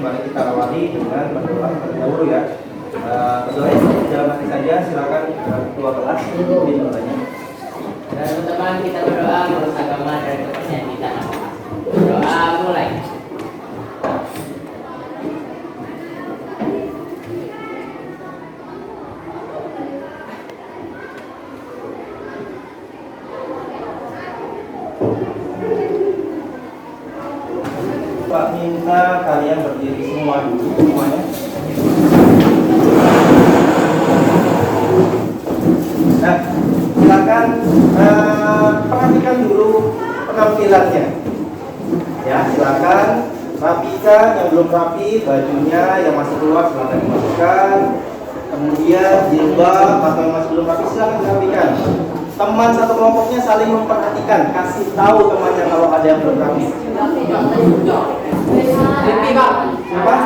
mari kita awali dengan berdoa terlebih dahulu ya. Berdoa dalam hati saja, silakan ketua kelas pimpin doanya. Dan teman-teman kita berdoa menurut agama dan kepercayaan kita. Doa mulai. Pak, minta kalian berdiri semua dulu semuanya. Nah, silakan perhatikan dulu penampilannya. Ya, silakan rapikan yang belum rapi, bajunya yang masih keluar silakan dimasukkan. Kemudian jilbab atau yang masih belum rapi silakan dirapikan. Teman satu kelompoknya saling memperhatikan, kasih tahu temannya kalau ada yang belum rapi. Devi Pak. Siapa?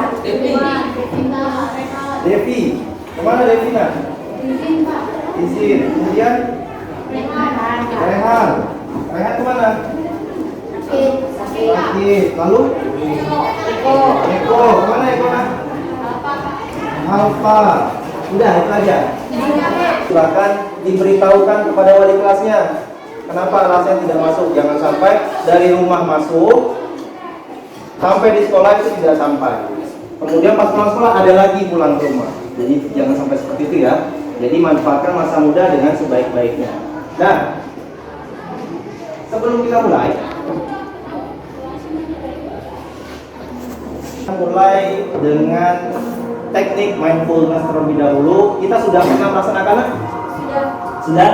Devi. Kemana Devina? Izin. Kemudian Rehan. Rehan kemana? Sakit. Lalu? Eko. Kemana Eko? Alfa. Udah itu aja. Silakan diberitahukan kepada wali kelasnya kenapa alasan tidak masuk. Jangan sampai dari rumah masuk sampai di sekolah itu tidak sampai. Kemudian pas pulang sekolah ada lagi pulang ke rumah. Jadi jangan sampai seperti itu ya. Jadi manfaatkan masa muda dengan sebaik-baiknya. Nah, sebelum kita mulai dengan teknik mindfulness terlebih dahulu. Kita sudah pernah melaksanakannya? Sudah.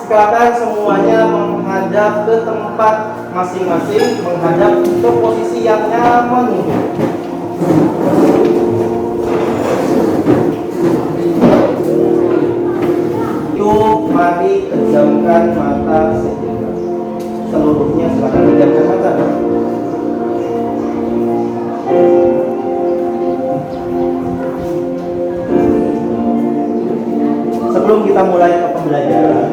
Silakan semuanya menghadap ke tempat masing-masing, menghadap ke posisi yang nyaman. Yuk, mari pejamkan mata sejenak. Seluruhnya silakan pejamkan mata. Sebelum kita mulai ke pembelajaran,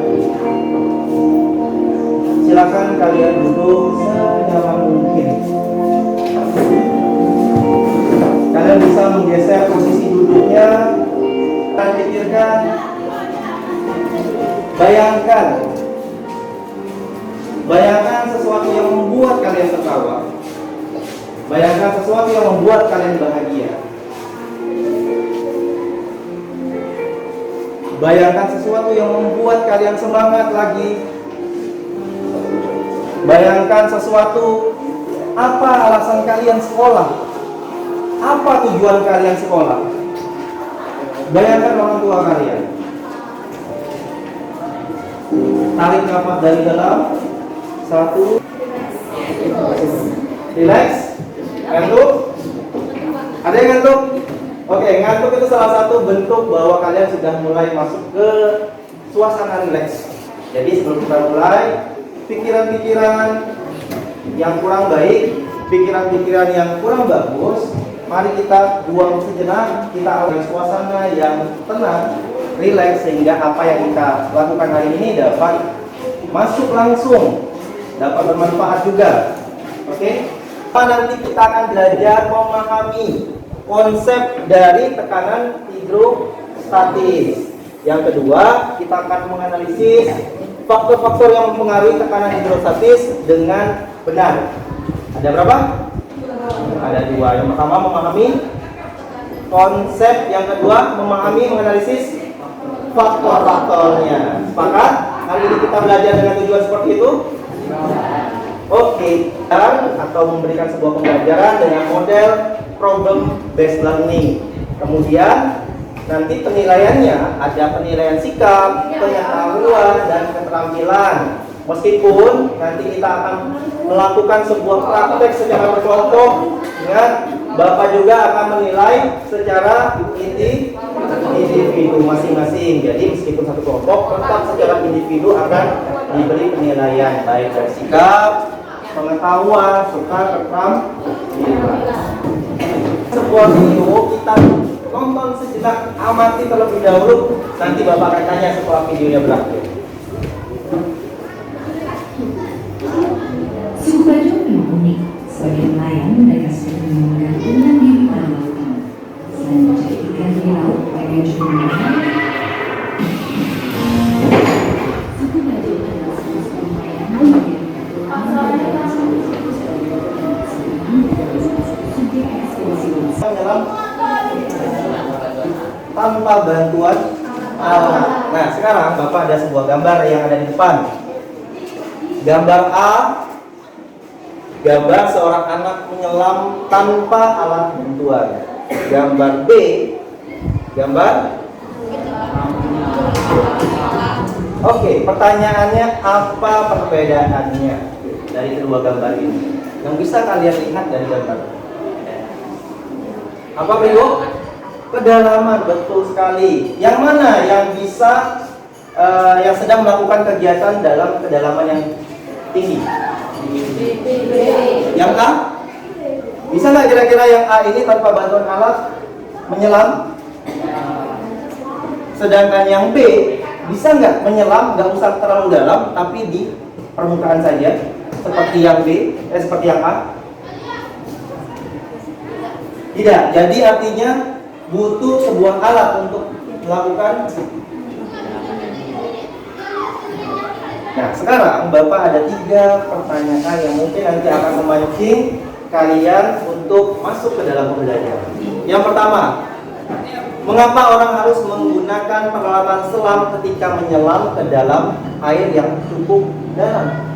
silakan kalian duduk senyaman mungkin. Kalian bisa menggeser posisi duduknya. Kalian pikirkan, bayangkan sesuatu yang membuat kalian tertawa. Bayangkan sesuatu yang membuat kalian bahagia. Bayangkan sesuatu yang membuat kalian semangat lagi. Bayangkan sesuatu, apa alasan kalian sekolah? Apa tujuan kalian sekolah? Bayangkan orang tua kalian. Tarik nafas dari dalam. 1. Relax. Ngantuk? Ada yang ngantuk? Oke, ngantuk itu salah satu bentuk bahwa kalian sudah mulai masuk ke suasana relax. Jadi sebelum kita mulai, pikiran-pikiran yang kurang baik, pikiran-pikiran yang kurang bagus, mari kita buang sejenak. Kita alami suasana yang tenang, relax, sehingga apa yang kita lakukan hari ini dapat masuk langsung, dapat bermanfaat juga. Oke? Nanti kita akan belajar memahami konsep dari tekanan hidrostatis. Yang kedua, kita akan menganalisis faktor-faktor yang mempengaruhi tekanan hidrostatis dengan benar. Ada berapa? Ada 2. Yang pertama memahami konsep, yang kedua menganalisis faktor-faktornya. Sepakat? Hari ini kita belajar dengan tujuan seperti itu? Oke, atau memberikan sebuah pembelajaran dengan model problem based learning. Kemudian nanti penilaiannya ada penilaian sikap, pengetahuan, dan keterampilan. Meskipun nanti kita akan melakukan sebuah praktek secara berkelompok, ingat Bapak juga akan menilai secara individu masing-masing. Jadi meskipun satu kelompok, tetap secara individu akan diberi penilaian baik dari sikap, pengetahuan, serta keterampilan. Sebuah video kita tonton sejenak, amati terlebih dahulu. Nanti Bapak akan tanya setelah videonya berakhir. Suku Bajo memang unik. Sebagai nelayan, mereka sering menggantungkan diri pada Menyelam tanpa bantuan alat. Nah, sekarang Bapak ada sebuah gambar yang ada di depan. Gambar A, gambar seorang anak menyelam tanpa alat bantuan. Gambar B, gambar. Oke, pertanyaannya apa perbedaannya dari kedua gambar ini? Yang bisa kalian lihat dari gambar. Apa Bro? Kedalaman, betul sekali. Yang mana yang bisa yang sedang melakukan kegiatan dalam kedalaman yang tinggi? Yang A? Bisa nggak kira-kira yang A ini tanpa bantuan alat menyelam? Sedangkan yang B bisa nggak menyelam, nggak usah terlalu dalam, tapi di permukaan saja, seperti yang B, seperti yang A? Tidak. Jadi artinya butuh sebuah alat untuk melakukan. Nah, sekarang Bapak ada 3 pertanyaan yang mungkin nanti akan memancing kalian untuk masuk ke dalam pembelajaran. Yang pertama, mengapa orang harus menggunakan peralatan selam ketika menyelam ke dalam air yang cukup dalam?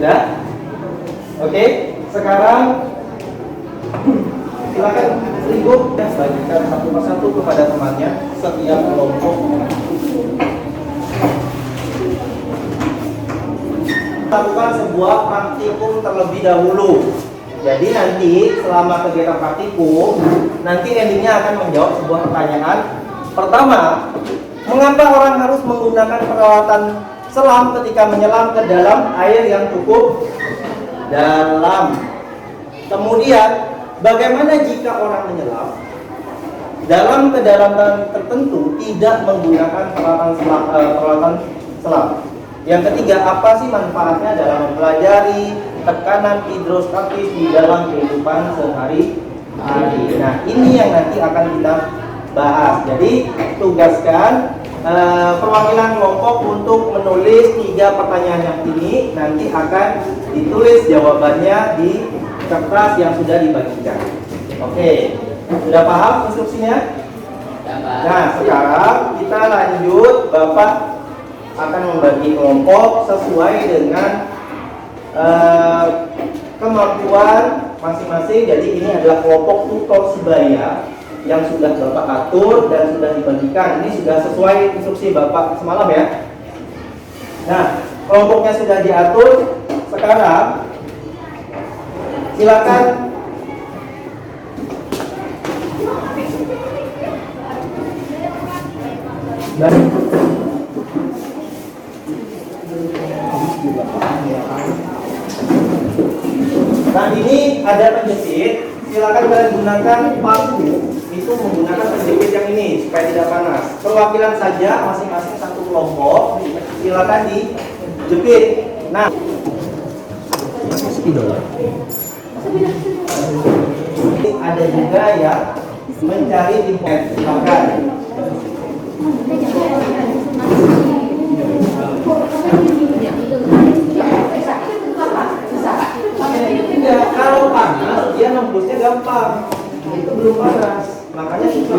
Ya? Oke, sekarang silakan Ibu bagikan satu persatu kepada temannya setiap kelompok. Lakukan sebuah praktikum terlebih dahulu. Jadi nanti selama kegiatan praktikum, nanti endingnya akan menjawab sebuah pertanyaan. Pertama, mengapa orang harus menggunakan peralatan selam ketika menyelam ke dalam air yang cukup dalam? Kemudian, bagaimana jika orang menyelam dalam kedalaman tertentu tidak menggunakan peralatan selam? Yang ketiga, apa sih manfaatnya dalam mempelajari tekanan hidrostatis di dalam kehidupan sehari-hari? Nah, ini yang nanti akan kita bahas. Jadi, tugaskan perwakilan kelompok untuk menulis 3 pertanyaan yang ini. Nanti akan ditulis jawabannya di kertas yang sudah dibagikan. Oke, sudah paham instruksinya? Nah, sekarang kita lanjut. Bapak akan membagi kelompok sesuai dengan kemampuan masing-masing. Jadi ini adalah kelompok tutor sebaya yang sudah Bapak atur dan sudah dibagikan. Ini sudah sesuai instruksi Bapak semalam ya. Nah, kelompoknya sudah diatur. Sekarang silakan Nah, ini ada penjepit. Silakan kalian gunakan paku itu menggunakan penjepit yang ini supaya tidak panas. Perwakilan saja masing-masing satu kelompok. Silakan dijepit. Nah, ada juga yang mencari impet. Silakan. Tidak, kalau panas dia nembusnya gampang. Itu belum panas, makanya susah.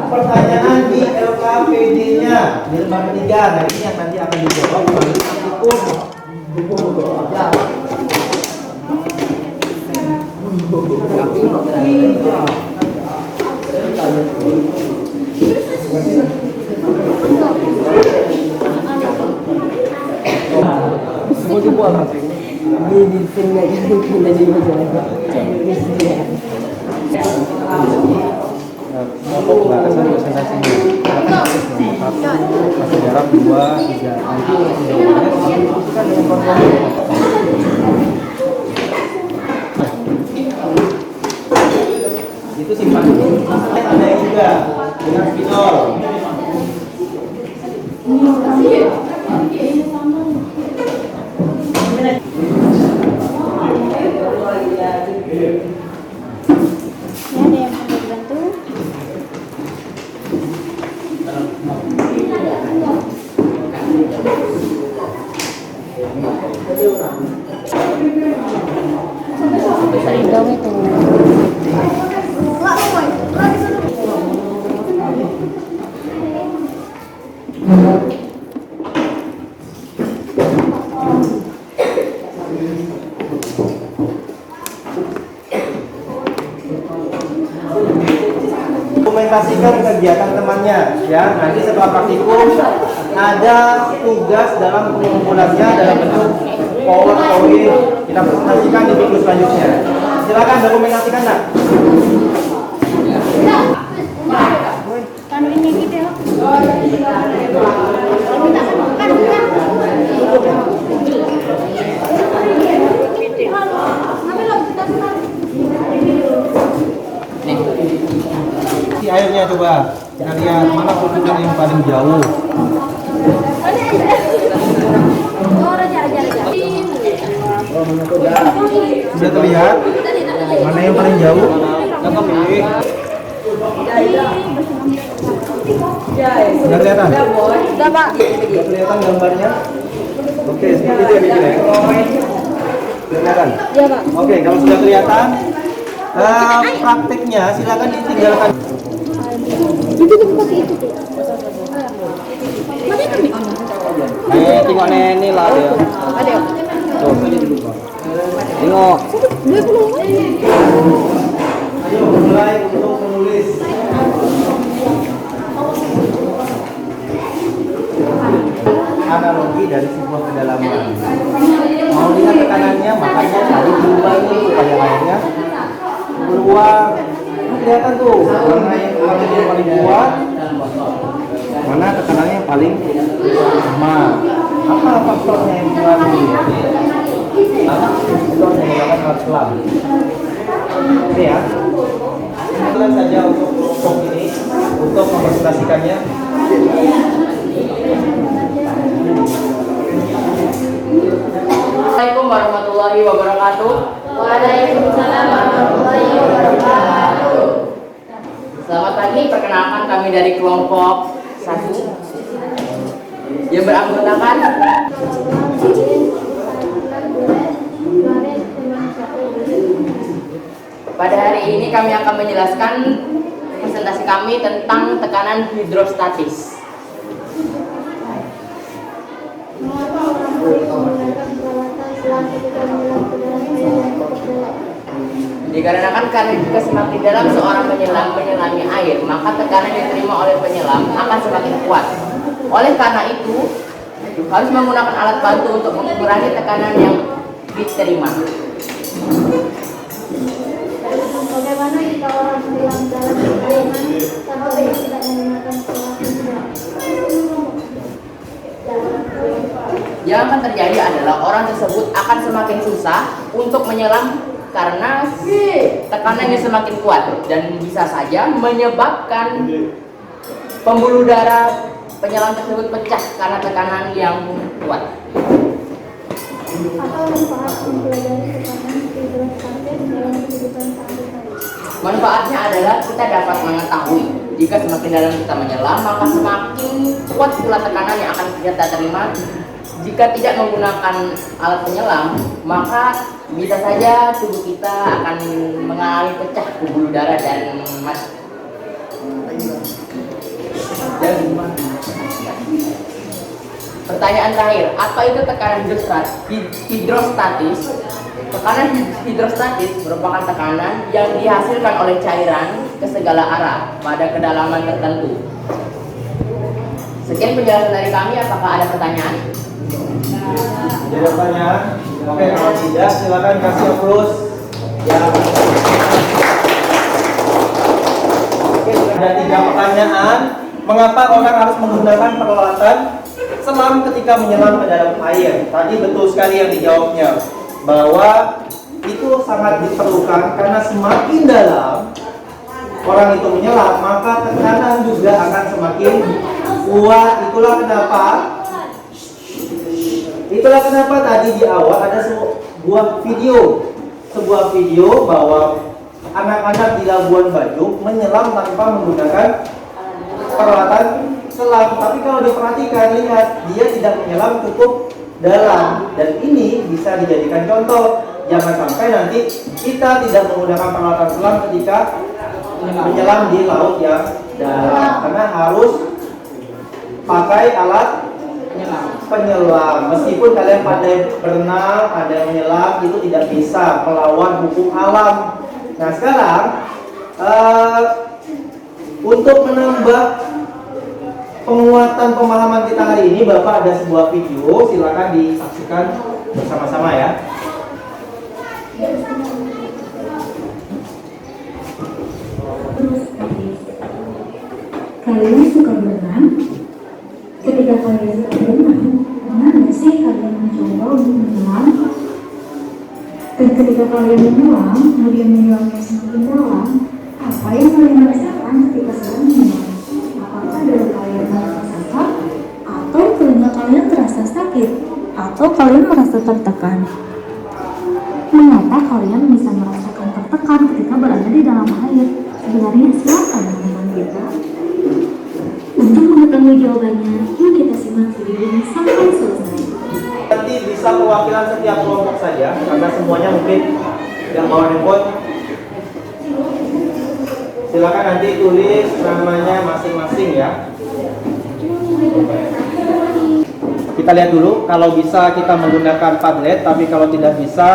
Pertanyaan di LKPD-nya di lembar ketiga. Nah, ini yang nanti akan dijawab oleh praktikum. Kelompok batasan presentasinya masih jarak 2, 3 nanti jawabannya diputuskan dengan konfirmasi. Itu simpan dulu. Ada juga dengan spidol. bisa itu. Dokumentasikan kegiatan temannya ya. Nanti setelah praktikum ada tugas dalam pengumpulannya dalam bentuk PowerPoint. Kita presentasikan di minggu selanjutnya. Silakan dokumentasikan, Nak. Si airnya coba kita lihat mana posisinya yang paling jauh. Sudah terlihat mana yang paling jauh? Sudah kelihatan? Sudah, Pak. Sudah kelihatan gambarnya? Oke, seperti itu ya Bibi. Kelihatan? Iya, Pak. Oke, kalau sudah kelihatan, prakteknya silakan ditinggalkan. Itu tuh pakai itu tuh. Mana kami? Tengok ini lah dia. Ada. Tuh. Tengok. 20. Ayo mulai untuk menulis. Analogi dari sebuah kedalaman. Mau lihat tekanannya, makanya cari jumlahnya supaya airnya keluar. Kelihatan tuh mana yang paling kuat, mana tekanannya yang paling lemah. Apa faktornya yang mempengaruhi? Apa faktornya yang menggunakan alat selam? Oke ya. Silakan saja untuk kelompok ini untuk mempresentasikannya. Assalamualaikum warahmatullahi wabarakatuh. Waalaikumsalam warahmatullahi wabarakatuh. Selamat pagi, perkenalkan kami dari kelompok 1 yang beranggotakan pada hari ini kami akan menjelaskan presentasi kami tentang tekanan hidrostatis. Dikarenakan karena jika semakin dalam seorang penyelam menyelami air, maka tekanan yang diterima oleh penyelam akan semakin kuat. Oleh karena itu, harus menggunakan alat bantu untuk mengurangi tekanan yang diterima. Bagaimana jika orang menyelam dalam air tanpa tidak menggunakan selang? Yang akan terjadi adalah orang tersebut akan semakin susah untuk menyelam karena tekanannya semakin kuat dan bisa saja menyebabkan pembuluh darah penyelam tersebut pecah karena tekanan yang kuat. Apa manfaat mempelajari tekanan hidrostatis dalam kehidupan sehari-hari? Manfaatnya adalah kita dapat mengetahui jika semakin dalam kita menyelam, maka semakin kuat pula tekanan yang akan kita terima. Jika tidak menggunakan alat penyelam, maka bisa saja tubuh kita akan mengalami pecah pembuluh darah dan mati. Pertanyaan terakhir, apa itu tekanan hidrostatis? Tekanan hidrostatis merupakan tekanan yang dihasilkan oleh cairan ke segala arah pada kedalaman tertentu. Sekian penjelasan dari kami, apakah ada pertanyaan? Ada pertanyaan? Oke, kalau tidak silakan kasih aplaus. Ya. Oke, ada 3 pertanyaan. Mengapa orang harus menggunakan peralatan selam ketika menyelam ke dalam air? Tadi betul sekali yang dijawabnya, bahwa itu sangat diperlukan karena semakin dalam orang itu menyelam, maka tekanan juga akan semakin kuat. Itulah kenapa tadi di awal ada sebuah video bahwa anak-anak di Labuan Bajo menyelam tanpa menggunakan peralatan selam. Tapi kalau diperhatikan, lihat, dia tidak menyelam cukup dalam, dan ini bisa dijadikan contoh jangan sampai nanti kita tidak menggunakan peralatan selam ketika menyelam di laut yang dalam, karena harus pakai alat penyelam. Meskipun kalian pandai berenang, pandai menyelam, itu tidak bisa melawan hukum alam. Nah sekarang untuk menambah penguatan pemahaman kita hari ini, Bapak ada sebuah video, silakan disaksikan bersama-sama ya. Kalian suka berenang? Ketika kalian suka berenang, pernah nggak sih kalian mencoba untuk menyelam? Dan ketika kalian menyelam, kemudian menyelamnya semakin dalam, apa yang kalian rasakan ketika sedang menyelam? Apakah dada kalian merasa sakit? Atau telinga kalian terasa sakit? Atau kalian merasa tertekan? Mengapa kalian bisa merasakan tertekan ketika berada di dalam air? Sebenarnya siapa yang teman kita? Untuk mengetahui jawabannya, yuk kita simak video ini sampai selesai. Nanti bisa perwakilan setiap kelompok saja, karena semuanya mungkin yang bawa handphone. Silakan nanti tulis namanya masing-masing ya. Kita lihat dulu, kalau bisa kita menggunakan Padlet, tapi kalau tidak bisa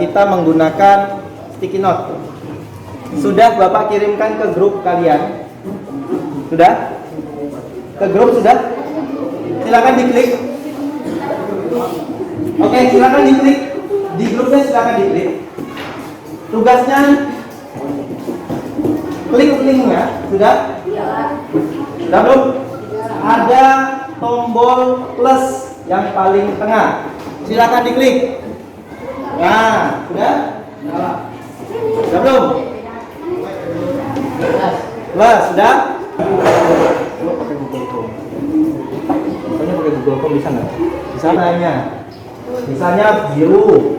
kita menggunakan sticky note. Sudah Bapak kirimkan ke grup kalian? Sudah? Ke grup sudah? Silakan diklik. Oke, silakan diklik. Di grupnya silakan diklik. Tugasnya klik linknya. Sudah? Sudah belum? Ada tombol plus yang paling tengah. Silakan diklik. Nah, sudah? Sudah belum? Plus, sudah? Lo pakai Google Chrome. Pokoknya pakai Google Chrome bisa nggak? Bisa nanya. Misalnya biru,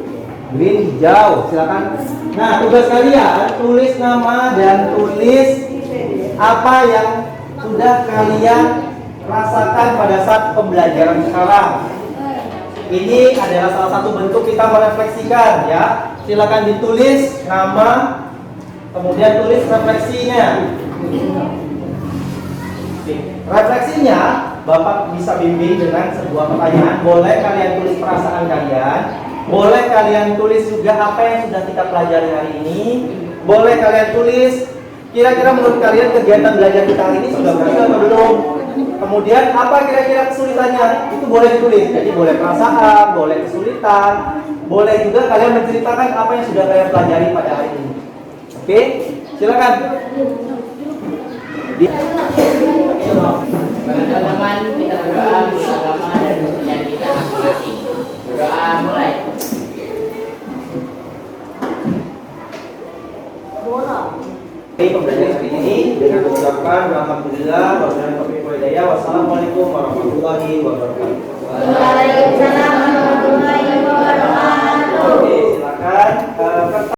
green, hijau, silakan. Nah, tugas kalian tulis nama dan tulis apa yang sudah kalian rasakan pada saat pembelajaran sekarang. Ini adalah salah satu bentuk kita merefleksikan ya. Silakan ditulis nama, kemudian tulis refleksinya. Refleksinya Bapak bisa bimbing dengan sebuah pertanyaan. Boleh kalian tulis perasaan kalian, boleh kalian tulis juga apa yang sudah kita pelajari hari ini, boleh kalian tulis kira-kira menurut kalian kegiatan belajar kita hari ini sudah berhasil atau belum. Kemudian apa kira-kira kesulitannya, itu boleh ditulis. Jadi boleh perasaan, boleh kesulitan, boleh juga kalian menceritakan apa yang sudah kalian pelajari pada hari ini. Oke, silakan. Teman-teman, kita berdoa bersama dan kemudian kita masing-masing. Berdoa mulai. Oke, pembelajaran hari ini dengan mengucapkan alhamdulillah wassalamualaikum warahmatullahi wabarakatuh. Waalaikumsalam warahmatullahi wabarakatuh. Oke, silakan.